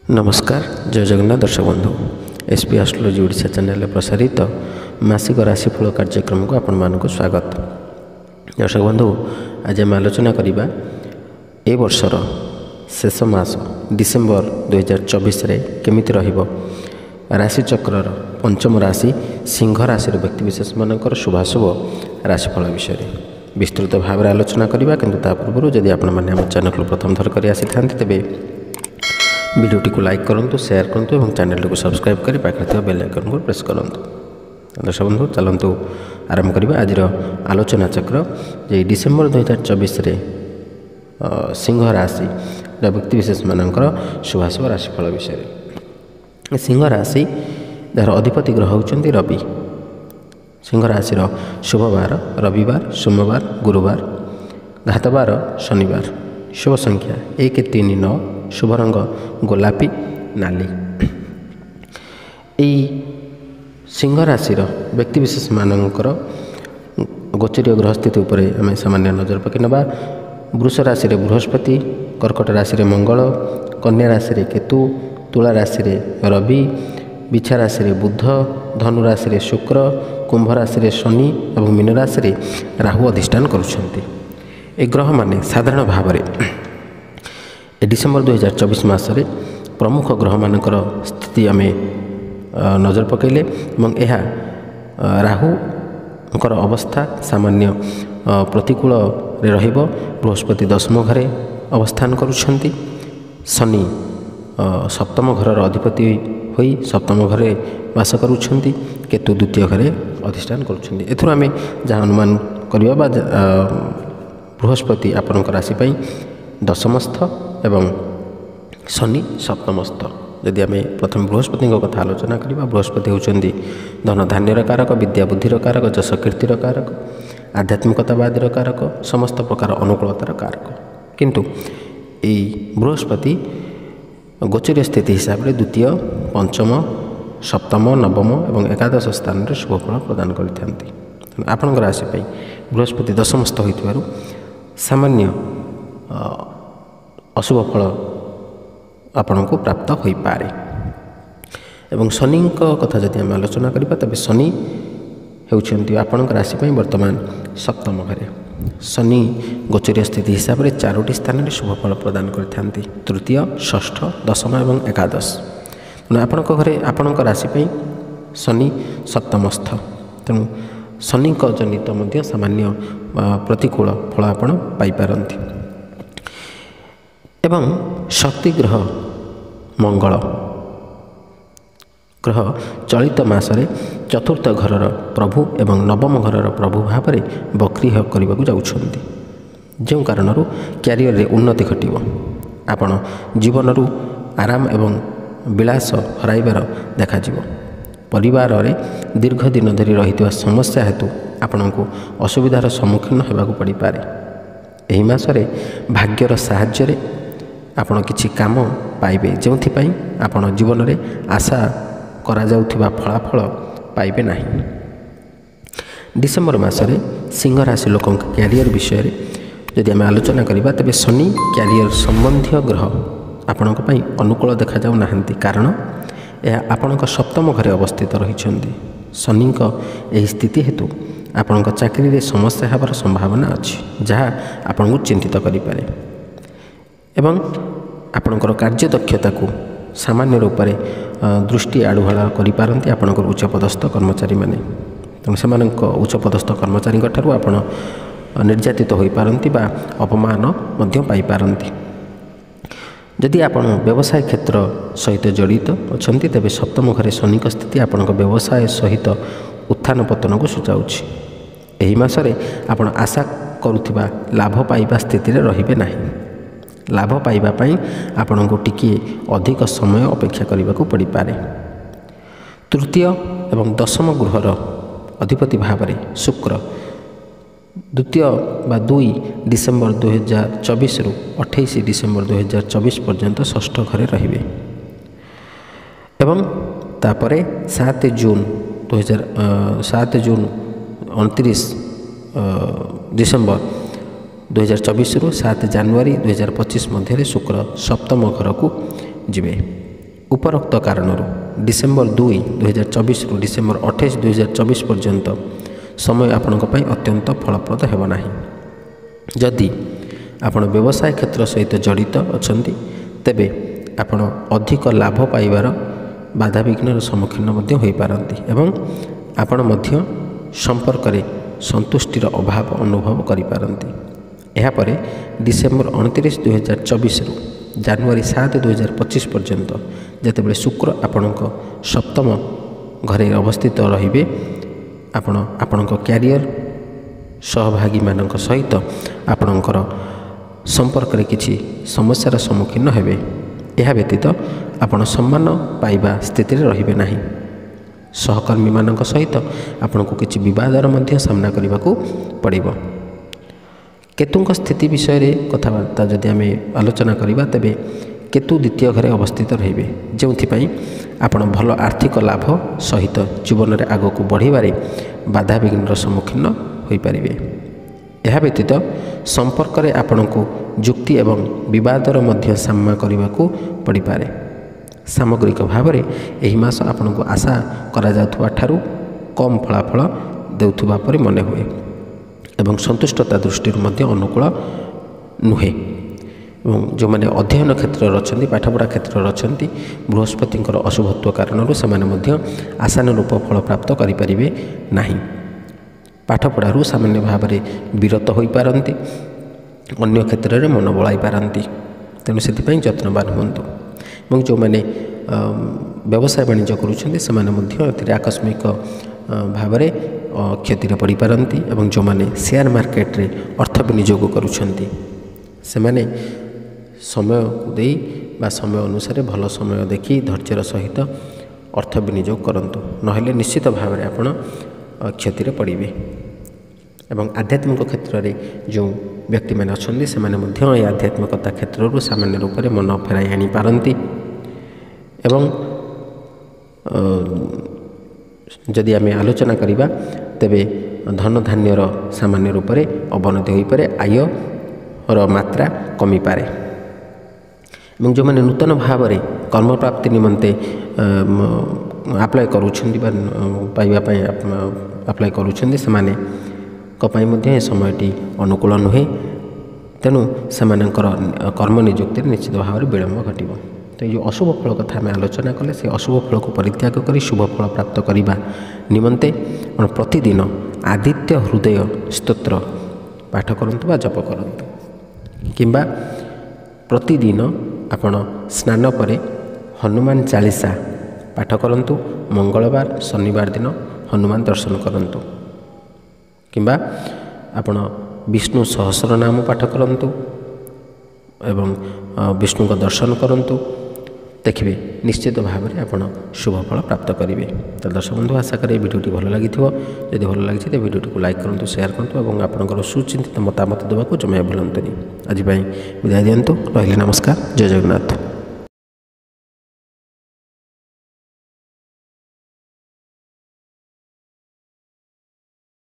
नमस्कार जय जगन्नाथ दर्शक बंधु एसपी एस्ट्रोलॉजी ओडिशा चैनल प्रसारित मासिक राशिफल कार्यक्रम को आपण मानक स्वागत। दर्शक बंधु आज आम आलोचना करवा ए वर्षर शेष मास डिसेम्बर 2024 रे केमिति रहिबो राशिचक्र पंचम राशि सिंह राशि व्यक्तिविशेष मानकर शुभाशुभ राशिफल विषय विस्तृत भाव आलोचना करवा। किंतु ता पूर्व जदि आपण माने हम चैनल को प्रथम थर करी आसी थांते तेबे वीडियोटी को लाइक करूँ, शेयर करूँ और चैनल को सब्सक्राइब कर पाखे बेल आइकन को प्रेस करूँ। दर्शक बंधु चलतु आरंभ करवा आज आलोचना चक्र जे डिसेम्बर 2024 रे सिंह राशि व्यक्तिविशेष मानकर शुभाशुभ राशिफल विषय। सिंह राशि जार अधिपति ग्रह होउचंती रवि। सिंह राशि शुभ बार रविवार, सोमवार, गुरुवार, घातवार शनिवार। शुभ संख्या 1, 3, 9। शुभ रंग गोलापी नाली। यही सिंह राशि व्यक्तिविशेष मानकर गोचरीय ग्रह स्थिति उपर आम सामान्य नजर पकई नवा। वृष राशि बृहस्पति, कर्कट राशि मंगल, कन्या राशि केतु, तुला राशि रवि, बिछा राशि बुध, धनु राशि शुक्र, कुंभ राशि शनि और मीन राशि राहु अधिष्ठान करुछंती। ए ग्रह माने साधारण भाव में डिसेम्बर 2024 मासरे प्रमुख ग्रह मानकर स्थिति आम नजर पकईले यह राहुकर अवस्था सामान्य प्रतिकूल रहिबो। बृहस्पति 10म घरे अवस्थान करुछंती। शनि सप्तम घरर अधिपति होई सप्तम घरे वास करुछंती। केतु द्वितीय घरे अधिष्ठान करुछंती। एथुर आम जहाँ अनुमान करिबा बा बृहस्पति आपनकर राशि पई दशमस्थ एवं शनि सप्तमस्थ। यदि आम प्रथम बृहस्पति कथा आलोचना करवा, बृहस्पति होउचंदी धन धान्यर कारक, विद्या बुद्धिर कारक, जश कीर्तिर कारक, आध्यात्मिकतावादीर कारक, समस्त प्रकार अनुकूलतार कारक। किंतु यही बृहस्पति गोचरीय स्थिति हिसाब से द्वितीय, पंचम, सप्तम, नवम और एकादश स्थान में शुभफल प्रदान करते। आपण राशि बृहस्पति दशमस्थ हो सामान्य अशुभ फल आपण को प्राप्त हो पारे। एवं शनि कथा जब आम आलोचना करवा तेज शनि होउछंती आपण राशि वर्तमान सप्तम घरे। शनि गोचरीय स्थिति हिसाब से 4टी स्थान में शुभफल प्रदान करते, तृतीय, षष्ठ, दशम और एकादश। आपण घरे आपण राशि शनि सप्तमस्थ, तेणु शनि जनित मध्य सामान्य प्रतिकूल फल आपण पाइपारती। एवं शक्ति ग्रह मंगल ग्रह चलित मासरे चतुर्थ घरर प्रभु एवं नवम घरर प्रभु भाव में बक्री करने को जाउछंती, जो कारण क्यारियर रे उन्नति घटिव। आपण जीवन आराम एवं विलास हराइबार देखा परिवार रे दीर्घ दिन धरी रही समस्या हेतु आपण को असुविधार सम्मुखीन होगाक पड़ पारे। एही मासरे भाग्यर साहाय्य आपण किछि काम पाइबे, जो आपण जीवन रे आशा करा जाउथिबा फलाफल पाइबे नहीं। डिसेम्बर मासरे सिंह राशि लोक क्यारियर विषय जदि आम आलोचना करवा तेज शनि क्यारियर संबंधी ग्रह आपण अनुकूल देखा जाऊ नाहंती, कारण यह आपण सप्तम घरे अवस्थित रही। शनि यही स्थिति हेतु आपण चाकरी रे समस्या होबार संभावना अच्छी, जहाँ आपण को चिंतित करें। एवं आपणकर कार्य दक्षता को सामान्य रूप से दृष्टि आड़ुहाला करें आपणकर उच्चपदस्थ कर्मचारी माने। तेणु से उच्चपदस्थ कर्मचारी ठारू आपण निर्यातित हो पारती बा अपमान मध्य पाई पारती। जदि आपण व्यवसाय क्षेत्र सहित जड़ित अच्छा तेज सप्तम घरे शनि स्थिति आपण व्यवसाय सहित उत्थान पतन को सूचाऊँच। एही मासरे आपण आशा करुथिबा लाभ पाइबा स्थिति रे रहिबे नाही। लाभ पाइबा पई आपण को टिके अधिक समय अपेक्षा करने को पड़ पारे। तृतीय एवं दशम गृहर अधिपति भाव में शुक्र द्वितीय बा 2 डिसेम्बर 2024 रु 28 डिसेम्बर 2024 पर्यंत षष्ठ घरे रहिबे। एवं तापरे 7 जून 29 डिसेम्बर 2024 रु 7 जनवरी 2025 मध्य शुक्र सप्तम घर को जीवे। ଉପରୋକ୍ତ କାରଣରୁ ଡିସେମ୍ବର 2, 2024ରୁ ଡିସେମ୍ବର 28, 2024 ପର୍ଯ୍ୟନ୍ତ ସମୟ ଆପଣଙ୍କ ପାଇଁ ଅତ୍ୟନ୍ତ ଫଳପ୍ରଦ ହେବ ନାହିଁ। ଯଦି ଆପଣ ବ୍ୟବସାୟ କ୍ଷେତ୍ର ସହିତ ଜଡ଼ିତ ଅଛନ୍ତି ତେବେ ଆପଣ ଅଧିକ ଲାଭ ପାଇବାର ବାଧାବିଘ୍ନର ସମ୍ମୁଖୀନ ମଧ୍ୟ ହୋଇପାରନ୍ତି ଏବଂ ଆପଣ ମଧ୍ୟ ସମ୍ପର୍କରେ ସନ୍ତୁଷ୍ଟିର ଅଭାବ ଅନୁଭବ କରିପାରନ୍ତି। ଏହାପରେ ଡିସେମ୍ବର 29, 2024ରୁ ଜାନୁଆରୀ 7, 2025 ପର୍ଯ୍ୟନ୍ତ ଯେତେବେଳେ ଶୁକ୍ର ଆପଣଙ୍କ ସପ୍ତମ ଘରେ ଅବସ୍ଥିତ ରହିବେ ଆପଣ ଆପଣଙ୍କ କ୍ୟାରିୟର ସହଭାଗୀମାନଙ୍କ ସହିତ ଆପଣଙ୍କର ସମ୍ପର୍କରେ କିଛି ସମସ୍ୟାର ସମ୍ମୁଖୀନ ହେବେ। ଏହା ବ୍ୟତୀତ ଆପଣ ସମ୍ମାନ ପାଇବା ସ୍ଥିତିରେ ରହିବେ ନାହିଁ। ସହକର୍ମୀମାନଙ୍କ ସହିତ ଆପଣଙ୍କୁ କିଛି ବିବାଦର ମଧ୍ୟ ସାମ୍ନା କରିବାକୁ ପଡ଼ିବ। କେତୁଙ୍କ ସ୍ଥିତି ବିଷୟରେ କଥାବାର୍ତ୍ତା ଯଦି ଆମେ ଆଲୋଚନା କରିବା ତେବେ କେତୁ ଦ୍ୱିତୀୟ ଘରେ ଅବସ୍ଥିତ ରହିବେ, ଯେଉଁଥିପାଇଁ ଆପଣ ଭଲ ଆର୍ଥିକ ଲାଭ ସହିତ ଜୀବନରେ ଆଗକୁ ବଢ଼ିବାରେ ବାଧାବିଘ୍ନର ସମ୍ମୁଖୀନ ହୋଇପାରିବେ। ଏହା ବ୍ୟତୀତ ସମ୍ପର୍କରେ ଆପଣଙ୍କୁ ଯୁକ୍ତି ଏବଂ ବିବାଦର ମଧ୍ୟ ସାମ୍ନା କରିବାକୁ ପଡ଼ିପାରେ। ସାମଗ୍ରିକ ଭାବରେ ଏହି ମାସ ଆପଣଙ୍କୁ ଆଶା କରାଯାଉଥିବା ଠାରୁ କମ୍ ଫଳାଫଳ ଦେଉଥିବା ପରି ମନେ ହୁଏ ଏବଂ ସନ୍ତୁଷ୍ଟତା ଦୃଷ୍ଟିରୁ ମଧ୍ୟ ଅନୁକୂଳ ନୁହେଁ। ଏବଂ ଯେଉଁମାନେ ଅଧ୍ୟୟନ କ୍ଷେତ୍ରରେ ଅଛନ୍ତି, ପାଠପଢ଼ା କ୍ଷେତ୍ରରେ ଅଛନ୍ତି, ବୃହସ୍ପତିଙ୍କର ଅଶୁଭତ୍ୱ କାରଣରୁ ସେମାନେ ମଧ୍ୟ ଆଶାନୁରୂପ ଫଳ ପ୍ରାପ୍ତ କରିପାରିବେ ନାହିଁ। ପାଠପଢ଼ାରୁ ସାମାନ୍ୟ ଭାବରେ ବିରତ ହୋଇପାରନ୍ତି, ଅନ୍ୟ କ୍ଷେତ୍ରରେ ମନ ବଳାଇ ପାରନ୍ତି। ତେଣୁ ସେଥିପାଇଁ ଯତ୍ନବାନ ହୁଅନ୍ତୁ। ଏବଂ ଯେଉଁମାନେ ବ୍ୟବସାୟ ବାଣିଜ୍ୟ କରୁଛନ୍ତି ସେମାନେ ମଧ୍ୟ ଏଥିରେ ଆକସ୍ମିକ ଭାବରେ କ୍ଷତିରେ ପଡ଼ିପାରନ୍ତି ଏବଂ ଯେଉଁମାନେ ସେୟାର ମାର୍କେଟରେ ଅର୍ଥ ବିନିଯୋଗ କରୁଛନ୍ତି ସେମାନେ ସମୟ ଦେଇ ବା ସମୟ ଅନୁସାରେ ଭଲ ସମୟ ଦେଖି ଧୈର୍ଯ୍ୟର ସହିତ ଅର୍ଥ ବିନିଯୋଗ କରନ୍ତୁ, ନହେଲେ ନିଶ୍ଚିତ ଭାବରେ ଆପଣ କ୍ଷତିରେ ପଡ଼ିବେ। ଏବଂ ଆଧ୍ୟାତ୍ମିକ କ୍ଷେତ୍ରରେ ଯେଉଁ ବ୍ୟକ୍ତିମାନେ ଅଛନ୍ତି ସେମାନେ ମଧ୍ୟ ଏହି ଆଧ୍ୟାତ୍ମିକତା କ୍ଷେତ୍ରରୁ ସାମାନ୍ୟ ରୂପରେ ମନ ଫେରାଇ ଆଣିପାରନ୍ତି ଏବଂ ଯଦି ଆମେ ଆଲୋଚନା କରିବା ତେବେ ଧନଧାନ୍ୟର ସାମାନ୍ୟ ରୂପରେ ଅବନତି ହୋଇପାରେ, ଆୟର ମାତ୍ରା କମିପାରେ। ଏବଂ ଯେଉଁମାନେ ନୂତନ ଭାବରେ କର୍ମପ୍ରାପ୍ତି ନିମନ୍ତେ ଆପ୍ଲାଏ କରୁଛନ୍ତି ବା ପାଇବା ପାଇଁ ଆପ୍ଲାଏ କରୁଛନ୍ତି ସେମାନଙ୍କ ପାଇଁ ମଧ୍ୟ ଏ ସମୟଟି ଅନୁକୂଳ ନୁହେଁ। ତେଣୁ ସେମାନଙ୍କର କର୍ମ ନିଯୁକ୍ତିରେ ନିଶ୍ଚିତ ଭାବରେ ବିଳମ୍ବ ଘଟିବ। ତ ଏହି ଯେଉଁ ଅଶୁଭ ଫଳ କଥା ଆମେ ଆଲୋଚନା କଲେ ସେ ଅଶୁଭ ଫଳକୁ ପରିତ୍ୟାଗ କରି ଶୁଭ ଫଳ ପ୍ରାପ୍ତ କରିବା ନିମନ୍ତେ ଆପଣ ପ୍ରତିଦିନ ଆଦିତ୍ୟ ହୃଦୟ ସ୍ତୋତ୍ର ପାଠ କରନ୍ତୁ ବା ଜପ କରନ୍ତୁ, କିମ୍ବା ପ୍ରତିଦିନ ଆପଣ ସ୍ନାନ ପରେ ହନୁମାନ ଚାଳିଶା ପାଠ କରନ୍ତୁ। ମଙ୍ଗଳବାର, ଶନିବାର ଦିନ ହନୁମାନ ଦର୍ଶନ କରନ୍ତୁ, କିମ୍ବା ଆପଣ ବିଷ୍ଣୁ ସହସ୍ରନାମ ପାଠ କରନ୍ତୁ ଏବଂ ବିଷ୍ଣୁଙ୍କ ଦର୍ଶନ କରନ୍ତୁ। ଦେଖିବେ ନିଶ୍ଚିତ ଭାବରେ ଆପଣ ଶୁଭ ଫଳ ପ୍ରାପ୍ତ କରିବେ। ତ ଦର୍ଶକ ବନ୍ଧୁ, ଆଶା କରେ ଏହି ଭିଡ଼ିଓଟି ଭଲ ଲାଗିଥିବ। ଯଦି ଭଲ ଲାଗିଛି ତ ଭିଡ଼ିଓଟିକୁ ଲାଇକ୍ କରନ୍ତୁ, ସେୟାର କରନ୍ତୁ ଏବଂ ଆପଣଙ୍କର ସୁଚିନ୍ତିତ ମତାମତ ଦେବାକୁ ଜମା ଭୁଲନ୍ତୁନି। ଆଜି ପାଇଁ ବିଦାୟ ଦିଅନ୍ତୁ। ରହିଲି, ନମସ୍କାର, ଜୟ ଜଗନ୍ନାଥ।